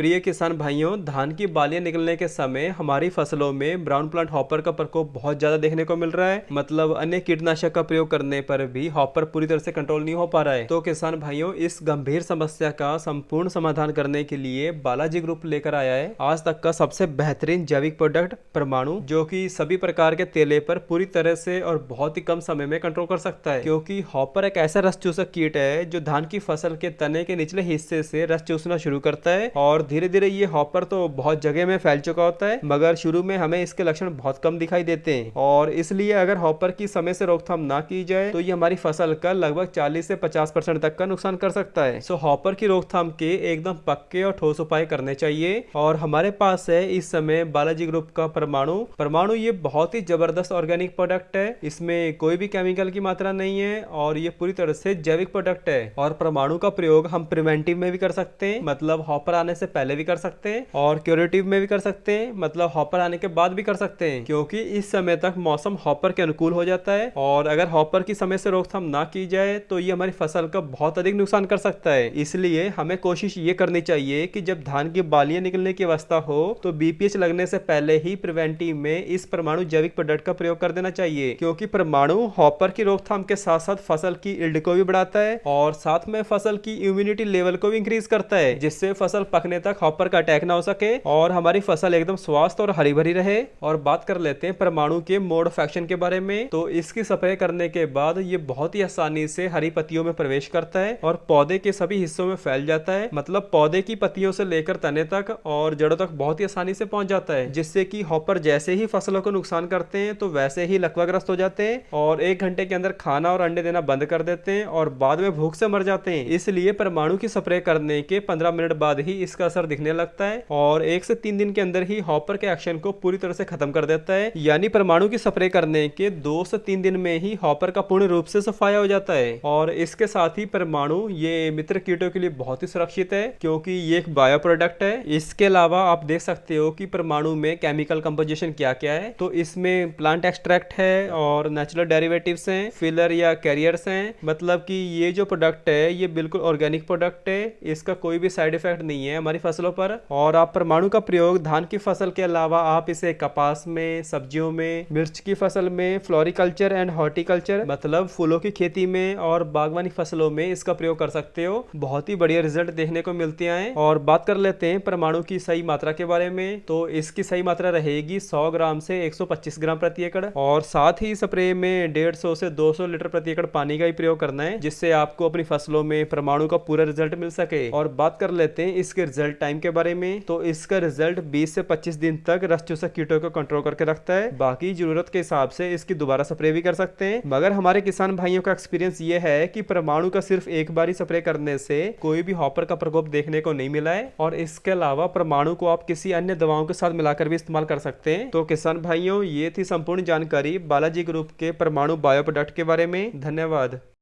प्रिय किसान भाइयों, धान की बालियां निकलने के समय हमारी फसलों में ब्राउन प्लांट हॉपर का प्रकोप बहुत ज्यादा देखने को मिल रहा है। मतलब अन्य कीटनाशक का प्रयोग करने पर भी हॉपर पूरी तरह से कंट्रोल नहीं हो पा रहा है। तो किसान भाइयों, इस गंभीर समस्या का संपूर्ण समाधान करने के लिए बालाजी ग्रुप लेकर आया है आज तक का सबसे बेहतरीन जैविक प्रोडक्ट परमाणु, जो कि सभी प्रकार के तेले पर पूरी तरह से और बहुत ही कम समय में कंट्रोल कर सकता है। क्योंकि हॉपर एक ऐसा रस चूसक कीट है जो धान की फसल के तने के निचले हिस्से से रस चूसना शुरू करता है और धीरे धीरे ये हॉपर तो बहुत जगह में फैल चुका होता है, मगर शुरू में हमें इसके लक्षण बहुत कम दिखाई देते हैं। और इसलिए अगर हॉपर की समय से रोकथाम ना की जाए तो ये हमारी फसल का लगभग 40 से 50% तक का नुकसान कर सकता है। सो हॉपर की रोकथाम के एकदम पक्के और ठोस उपाय करने चाहिए और हमारे पास है इस समय बालाजी ग्रुप का परमाणु ये बहुत ही जबरदस्त ऑर्गेनिक प्रोडक्ट है। इसमें कोई भी केमिकल की मात्रा नहीं है और ये पूरी तरह से जैविक प्रोडक्ट है। और परमाणु का प्रयोग हम प्रिवेंटिव में भी कर सकते हैं, मतलब हॉपर आने से पहले भी कर सकते हैं, और क्यूरेटिव में भी कर सकते हैं, मतलब हॉपर आने के बाद भी कर सकते हैं। क्योंकि इस समय तक मौसम हॉपर के अनुकूल हो जाता है और अगर हॉपर की समय से रोकथाम ना की जाए तो ये हमारी फसल का बहुत अधिक नुकसान कर सकता है। इसलिए हमें कोशिश ये करनी चाहिए कि जब धान की बालियां निकलने की अवस्था हो तो बीपीएच लगने से पहले ही प्रिवेंटिव में इस परमाणु जैविक प्रोडक्ट का प्रयोग कर देना चाहिए। क्योंकि परमाणु हॉपर की रोकथाम के साथ साथ फसल की यील्ड को भी बढ़ाता है और साथ में फसल की इम्यूनिटी लेवल को भी इंक्रीज करता है, जिससे फसल पकने तक हॉपर का अटैक ना हो सके और हमारी फसल एकदम स्वस्थ और हरी भरी रहे। और बात कर लेते हैं परमाणु के मोड ऑफ एक्शन के बारे में। तो इसकी स्प्रे करने के बाद ये बहुत ही आसानी से हरी पत्तियों में प्रवेश करता है और पौधे के सभी हिस्सों में फैल जाता है, मतलब पौधे की पत्तियों से लेकर तने तक और जड़ों तक बहुत ही आसानी से पहुंच जाता है, जिससे कि हॉपर जैसे ही फसलों को नुकसान करते हैं तो वैसे ही लकवाग्रस्त हो जाते हैं और 1 घंटे के अंदर खाना और अंडे देना बंद कर देते हैं और बाद में भूख से मर जाते हैं। इसलिए परमाणु की स्प्रे करने के 15 मिनट बाद ही इसका असर दिखने लगता है और 1 से 3 दिन के अंदर ही हॉपर के एक्शन को पूरी तरह से खत्म कर देता है। यानी परमाणु की स्प्रे करने के 2 से 3 दिन में ही हॉपर का पूर्ण रूप से सफाया हो जाता है। और इसके साथ ही परमाणु ये मित्र कीटों के लिए बहुत ही सुरक्षित है, क्योंकि ये एक बायो प्रोडक्ट है। इसके अलावा आप देख सकते हो कि परमाणु में केमिकल कंपोजिशन क्या क्या है। तो इसमें प्लांट एक्सट्रैक्ट है और नेचुरल डेरिवेटिव्स हैं, फिलर या कैरियर्स हैं। मतलब कि ये जो प्रोडक्ट है ये बिल्कुल ऑर्गेनिक प्रोडक्ट है, इसका कोई भी साइड इफेक्ट नहीं है हमारी फसलों पर। और आप परमाणु का प्रयोग धान की फसल के अलावा आप इसे कपास में, सब्जियों में, मिर्च की फसल में, फ्लोरिकल्चर एंड हॉर्टिकल्चर मतलब फूलों की खेती में और बागवानी फसलों में इसका प्रयोग कर सकते हो। बहुत ही बढ़िया रिजल्ट देखने को मिलते हैं। और बात कर लेते हैं परमाणु की सही मात्रा के बारे में। तो इसकी सही मात्रा रहेगी 100 ग्राम से 125 ग्राम प्रति एकड़ और साथ ही स्प्रे में 150 से 200 लीटर प्रति एकड़ पानी का ही प्रयोग करना है, जिससे आपको अपनी फसलों में परमाणु का पूरा रिजल्ट मिल सके। और बात कर लेते हैं इसके रिजल्ट टाइम के बारे में। तो इसका रिजल्ट 20 से 25 दिन तक रस चूसक कीटों को कंट्रोल करके रखता है। बाकी जरूरत के हिसाब से इसकी दोबारा स्प्रे भी कर सकते हैं, मगर हमारे किसान भाइयों का एक्सपीरियंस ये है कि परमाणु का सिर्फ एक बार ही स्प्रे करने से कोई भी हॉपर का प्रकोप देखने को नहीं मिला है। और इसके अलावा परमाणु को आप किसी अन्य दवाओं के साथ मिलाकर भी इस्तेमाल कर सकते हैं। तो किसान भाइयों, ये थी संपूर्ण जानकारी बालाजी ग्रुप के परमाणु बायो प्रोडक्ट के बारे में। धन्यवाद।